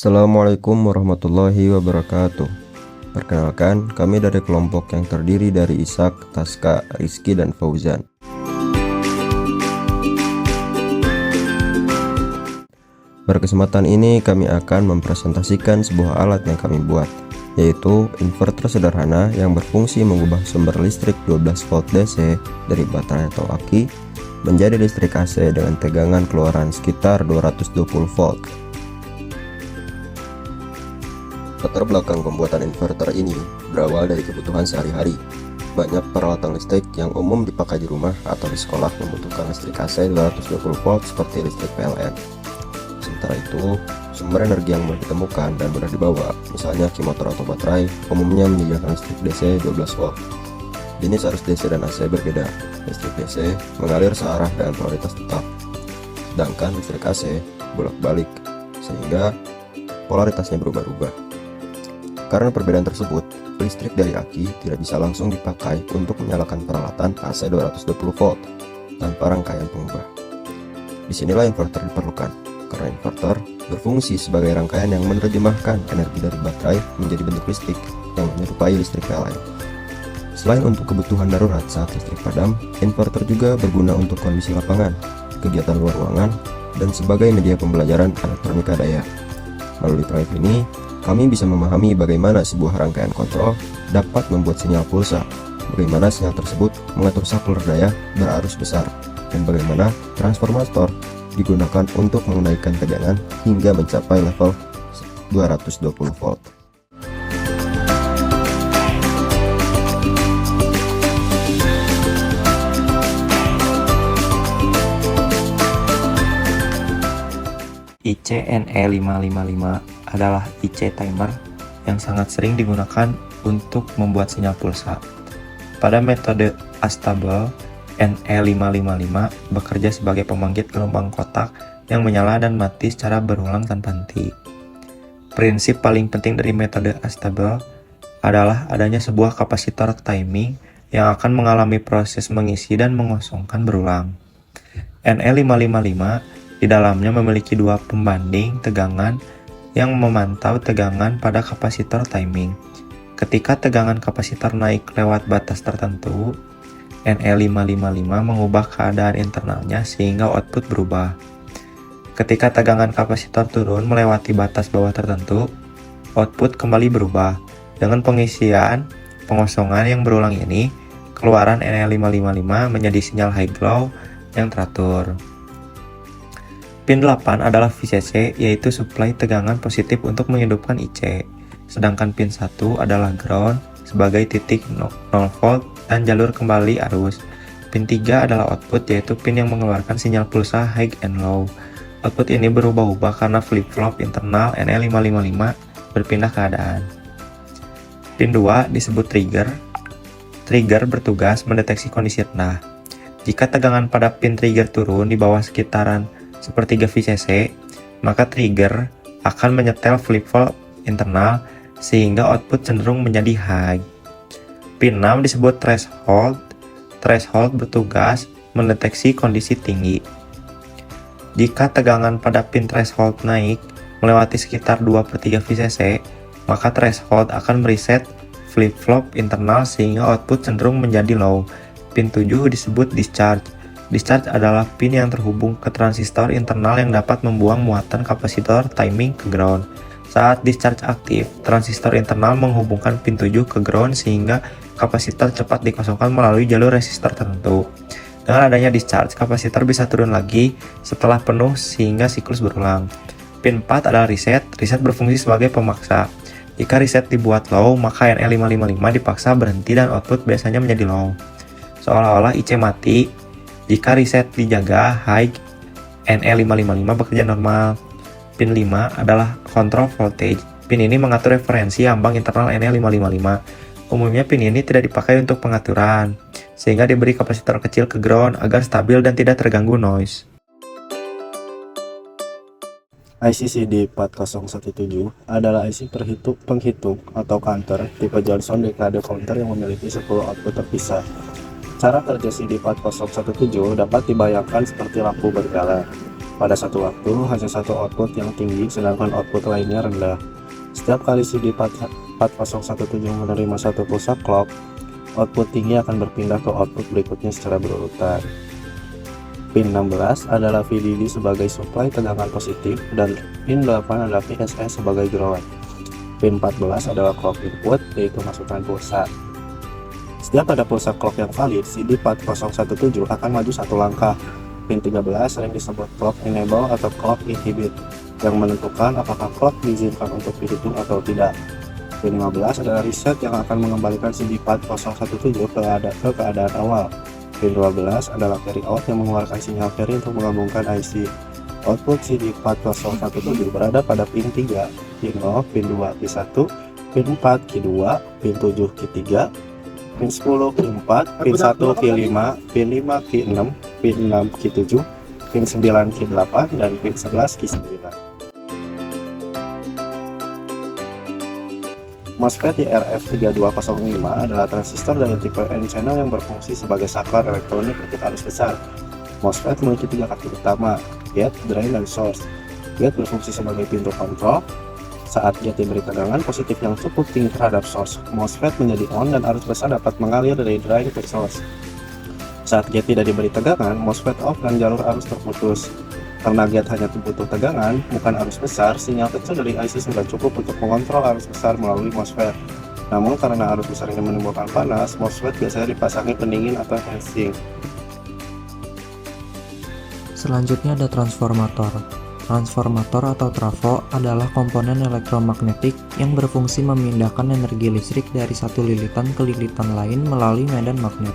Assalamualaikum warahmatullahi wabarakatuh. Perkenalkan, kami dari kelompok yang terdiri dari Ishak, Taska, Rizky, dan Fauzan. Pada kesempatan ini kami akan mempresentasikan sebuah alat yang kami buat, yaitu inverter sederhana yang berfungsi mengubah sumber listrik 12 volt DC dari baterai atau aki menjadi listrik AC dengan tegangan keluaran sekitar 220 volt. Latar belakang pembuatan inverter ini berawal dari kebutuhan sehari-hari. Banyak peralatan listrik yang umum dipakai di rumah atau di sekolah membutuhkan listrik AC 220 volt seperti listrik PLN. Sementara itu, sumber energi yang mudah ditemukan dan mudah dibawa, misalnya aki motor atau baterai, umumnya menyediakan listrik DC 12 volt. Jenis arus DC dan AC berbeda. Listrik DC mengalir searah dengan polaritas tetap, sedangkan listrik AC bolak-balik, sehingga polaritasnya berubah-ubah. Karena perbedaan tersebut, listrik dari aki tidak bisa langsung dipakai untuk menyalakan peralatan AC 220 volt tanpa rangkaian pengubah. Disinilah inverter diperlukan, karena inverter berfungsi sebagai rangkaian yang menerjemahkan energi dari baterai menjadi bentuk listrik yang menyerupai listrik PLN. Selain untuk kebutuhan darurat saat listrik padam, inverter juga berguna untuk kondisi lapangan, kegiatan luar ruangan, dan sebagai media pembelajaran elektronika daya. Melalui proyek ini, kami bisa memahami bagaimana sebuah rangkaian kontrol dapat membuat sinyal pulsa, bagaimana sinyal tersebut mengatur saklar daya berarus besar, dan bagaimana transformator digunakan untuk menaikkan tegangan hingga mencapai level 220 volt. IC-NE555 adalah IC timer yang sangat sering digunakan untuk membuat sinyal pulsa. Pada metode astable, NE555 bekerja sebagai pembangkit gelombang kotak yang menyala dan mati secara berulang tanpa henti. Prinsip paling penting dari metode astable adalah adanya sebuah kapasitor timing yang akan mengalami proses mengisi dan mengosongkan berulang. NE555 di dalamnya memiliki dua pembanding tegangan yang memantau tegangan pada kapasitor timing. Ketika tegangan kapasitor naik lewat batas tertentu, NE555 mengubah keadaan internalnya sehingga output berubah. Ketika tegangan kapasitor turun melewati batas bawah tertentu, output kembali berubah. Dengan pengisian pengosongan yang berulang ini, keluaran NE555 menjadi sinyal high glow yang teratur. Pin 8 adalah VCC, yaitu suplai tegangan positif untuk menghidupkan IC. Sedangkan pin 1 adalah ground sebagai titik 0 volt dan jalur kembali arus. Pin 3 adalah output, yaitu pin yang mengeluarkan sinyal pulsa high and low. Output ini berubah-ubah karena flip-flop internal NE555 berpindah keadaan. Pin 2 disebut trigger. Trigger bertugas mendeteksi kondisi rendah. Jika tegangan pada pin trigger turun di bawah sekitaran sepertiga VCC, maka trigger akan menyetel flip-flop internal sehingga output cenderung menjadi high. Pin 6 disebut threshold. Threshold bertugas mendeteksi kondisi tinggi. Jika tegangan pada pin threshold naik melewati sekitar 2/3 VCC, maka threshold akan mereset flip-flop internal sehingga output cenderung menjadi low. Pin 7 disebut discharge. Discharge adalah pin yang terhubung ke transistor internal yang dapat membuang muatan kapasitor timing ke ground. Saat discharge aktif, transistor internal menghubungkan pin 7 ke ground sehingga kapasitor cepat dikosongkan melalui jalur resistor tertentu. Dengan adanya discharge, kapasitor bisa turun lagi setelah penuh sehingga siklus berulang. Pin 4 adalah reset. Reset berfungsi sebagai pemaksa. Jika reset dibuat low, maka NE555 dipaksa berhenti dan output biasanya menjadi low, seolah-olah IC mati. Jika reset dijaga high, NE555 bekerja normal. Pin 5 adalah control voltage. Pin ini mengatur referensi ambang internal NE555. Umumnya pin ini tidak dipakai untuk pengaturan, sehingga diberi kapasitor kecil ke ground agar stabil dan tidak terganggu noise. IC CD4017 adalah IC penghitung atau counter tipe Johnson dekade counter yang memiliki 10 output terpisah. Cara kerja CD4017 dapat dibayangkan seperti lampu berjalan. Pada satu waktu, hanya satu output yang tinggi, sedangkan output lainnya rendah. Setiap kali CD 4017 menerima satu pulsa clock, output tinggi akan berpindah ke output berikutnya secara berurutan. Pin 16 adalah VDD sebagai supply tegangan positif dan pin 8 adalah PSS sebagai ground. Pin 14 adalah clock input, yaitu masukan pulsa. Setiap ada pulsa clock yang valid, CD 4017 akan maju satu langkah. Pin 13 sering disebut clock enable atau clock inhibit, yang menentukan apakah clock diizinkan untuk dihitung atau tidak. Pin 15 adalah reset yang akan mengembalikan CD 4017 ke keadaan awal. Pin 12 adalah carry out yang mengeluarkan sinyal carry untuk menggabungkan IC. Output CD 4017 berada pada pin 3, pin 0, pin 2, Q1, pin 4, Q2, pin 7, Q3, pin 10, Q4, pin 1, Q5, pin 5, Q6, pin 6, Q7, pin 9, Q8, dan pin 11, Q9. MOSFET YRF3205 adalah transistor dari tipe N-channel yang berfungsi sebagai saklar elektronik untuk arus besar. MOSFET memiliki 3 kaki utama, gate, drain, dan source. Gate berfungsi sebagai pintu kontrol. Saat gate diberi tegangan positif yang cukup tinggi terhadap source, MOSFET menjadi on dan arus besar dapat mengalir dari drain ke source. Saat gate tidak diberi tegangan, MOSFET off dan jalur arus terputus. Karena gate hanya butuh tegangan, bukan arus besar, sinyal kecil dari IC sudah cukup untuk mengontrol arus besar melalui MOSFET. Namun karena arus besar ini menimbulkan panas, MOSFET biasanya dipasangi pendingin atau heatsink. Selanjutnya ada transformator. Transformator atau trafo adalah komponen elektromagnetik yang berfungsi memindahkan energi listrik dari satu lilitan ke lilitan lain melalui medan magnet.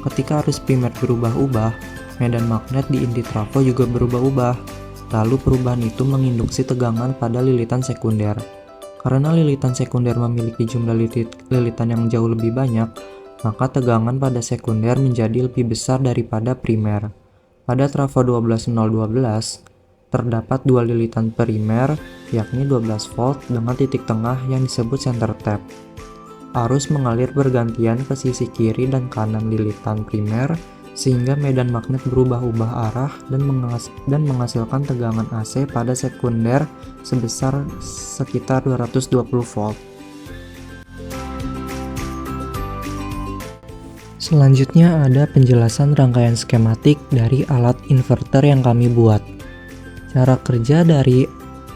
Ketika arus primer berubah-ubah, medan magnet di inti trafo juga berubah-ubah. Lalu perubahan itu menginduksi tegangan pada lilitan sekunder. Karena lilitan sekunder memiliki jumlah lilitan yang jauh lebih banyak, maka tegangan pada sekunder menjadi lebih besar daripada primer. Pada trafo 12012, terdapat dua lilitan primer, yakni 12 volt dengan titik tengah yang disebut center tap. Arus mengalir bergantian ke sisi kiri dan kanan lilitan primer, sehingga medan magnet berubah-ubah arah dan menghasilkan tegangan AC pada sekunder sebesar sekitar 220 volt. Selanjutnya ada penjelasan rangkaian skematik dari alat inverter yang kami buat. Cara kerja dari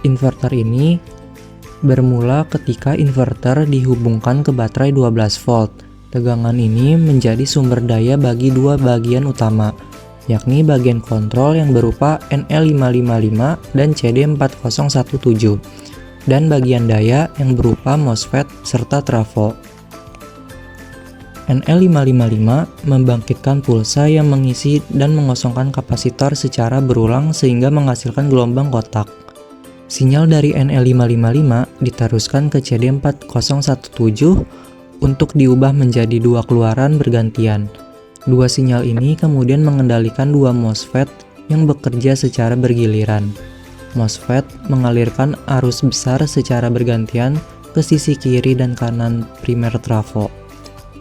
inverter ini bermula ketika inverter dihubungkan ke baterai 12 volt. Tegangan ini menjadi sumber daya bagi dua bagian utama, yakni bagian kontrol yang berupa NL555 dan CD4017, dan bagian daya yang berupa MOSFET serta trafo. NL555 membangkitkan pulsa yang mengisi dan mengosongkan kapasitor secara berulang sehingga menghasilkan gelombang kotak. Sinyal dari NL555 diteruskan ke CD4017 untuk diubah menjadi dua keluaran bergantian. Dua sinyal ini kemudian mengendalikan dua MOSFET yang bekerja secara bergiliran. MOSFET mengalirkan arus besar secara bergantian ke sisi kiri dan kanan primer trafo.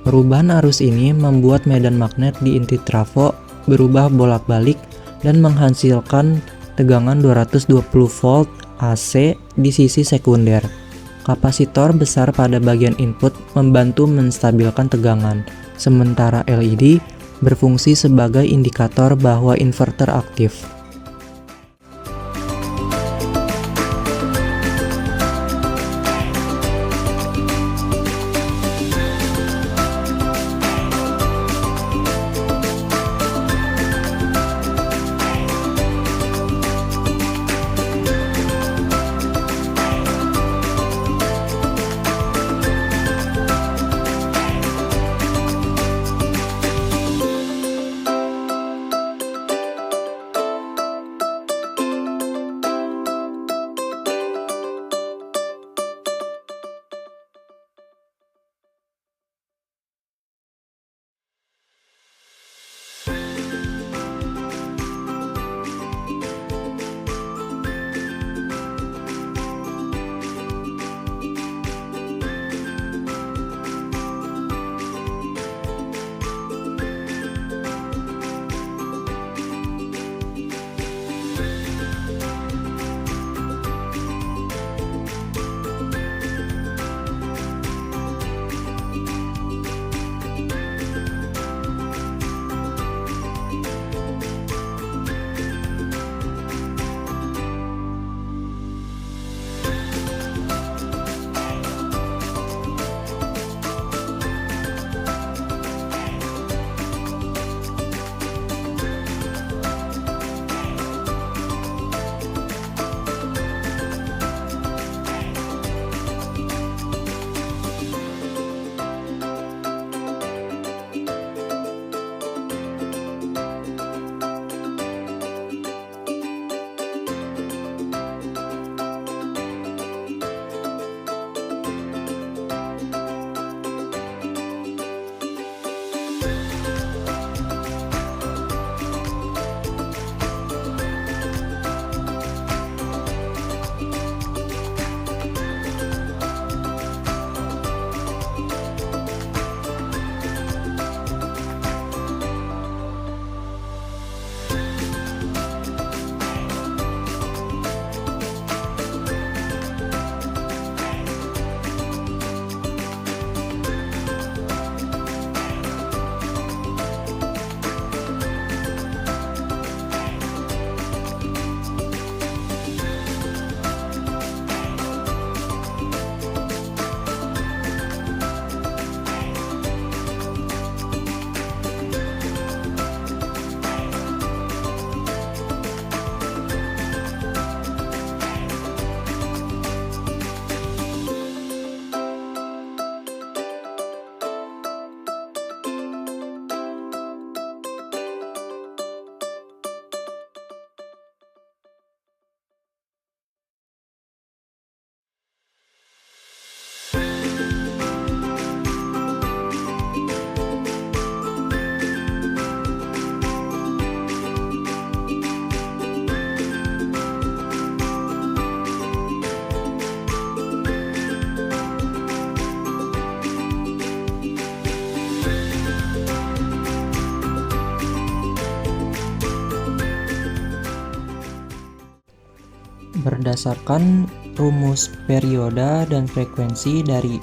Perubahan arus ini membuat medan magnet di inti trafo berubah bolak-balik dan menghasilkan tegangan 220 volt AC di sisi sekunder. Kapasitor besar pada bagian input membantu menstabilkan tegangan, sementara LED berfungsi sebagai indikator bahwa inverter aktif. Berdasarkan rumus perioda dan frekuensi dari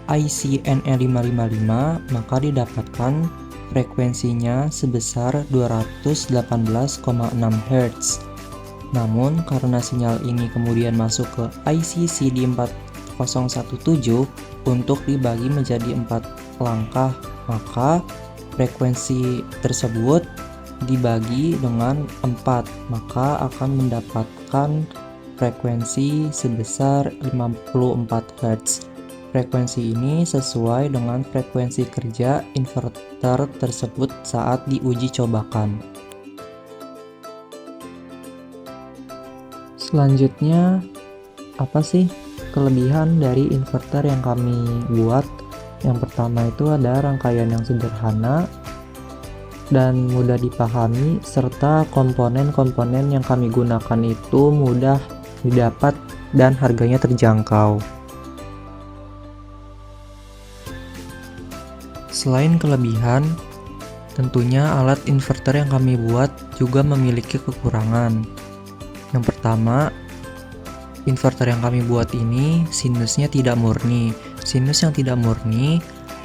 IC NE555, maka didapatkan frekuensinya sebesar 218,6 Hz. Namun, karena sinyal ini kemudian masuk ke IC CD4017 untuk dibagi menjadi 4 langkah, maka frekuensi tersebut dibagi dengan 4, maka akan mendapatkan frekuensi sebesar 54 Hz. Frekuensi ini sesuai dengan frekuensi kerja inverter tersebut saat diuji cobakan. Selanjutnya, apa sih kelebihan dari inverter yang kami buat? Yang pertama itu ada rangkaian yang sederhana dan mudah dipahami, serta komponen-komponen yang kami gunakan itu mudah didapat dan harganya terjangkau. Selain kelebihan, tentunya alat inverter yang kami buat juga memiliki kekurangan. Yang pertama, inverter yang kami buat ini sinusnya tidak murni. Sinus yang tidak murni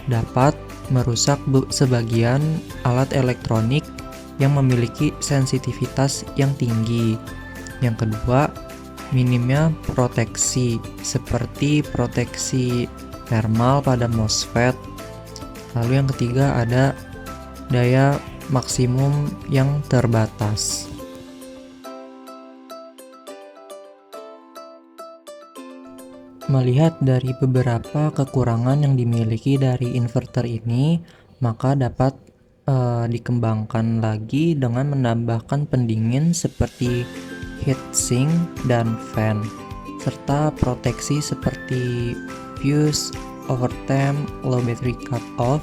dapat merusak sebagian alat elektronik yang memiliki sensitivitas yang tinggi. Yang kedua, minimnya proteksi seperti proteksi thermal pada MOSFET. Lalu yang ketiga ada daya maksimum yang terbatas. Melihat dari beberapa kekurangan yang dimiliki dari inverter ini, maka dapat dikembangkan lagi dengan menambahkan pendingin seperti heatsink dan fan, serta proteksi seperti fuse, overtime, low battery cut off,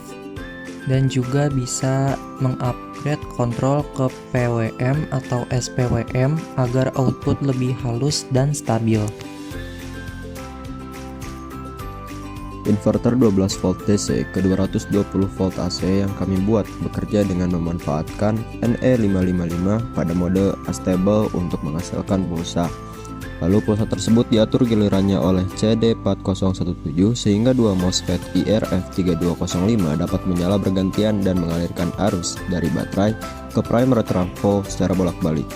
dan juga bisa mengupgrade kontrol ke PWM atau SPWM agar output lebih halus dan stabil. Inverter 12 volt DC ke 220 volt AC yang kami buat bekerja dengan memanfaatkan NE555 pada mode astable untuk menghasilkan pulsa. Lalu pulsa tersebut diatur gilirannya oleh CD4017 sehingga dua MOSFET IRF3205 dapat menyala bergantian dan mengalirkan arus dari baterai ke primer trafo secara bolak-balik.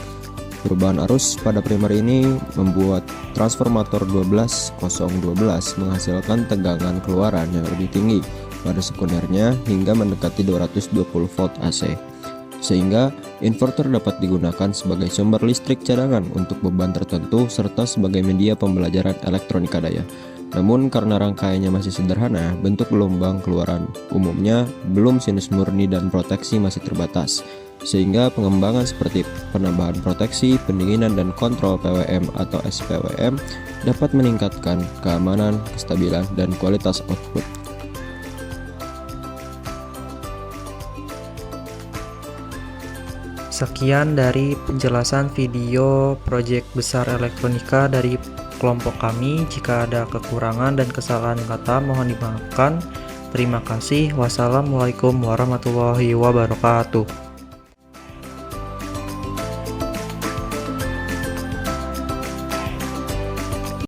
Perubahan arus pada primer ini membuat transformator 12012 menghasilkan tegangan keluaran yang lebih tinggi pada sekundernya hingga mendekati 220 volt AC. Sehingga inverter dapat digunakan sebagai sumber listrik cadangan untuk beban tertentu serta sebagai media pembelajaran elektronika daya. Namun karena rangkaiannya masih sederhana, bentuk gelombang keluaran umumnya belum sinus murni dan proteksi masih terbatas. Sehingga pengembangan seperti penambahan proteksi, pendinginan, dan kontrol PWM atau SPWM dapat meningkatkan keamanan, kestabilan, dan kualitas output. Sekian dari penjelasan video proyek besar elektronika dari kelompok kami. Jika ada kekurangan dan kesalahan kata, mohon dimaafkan. Terima kasih. Wassalamualaikum warahmatullahi wabarakatuh.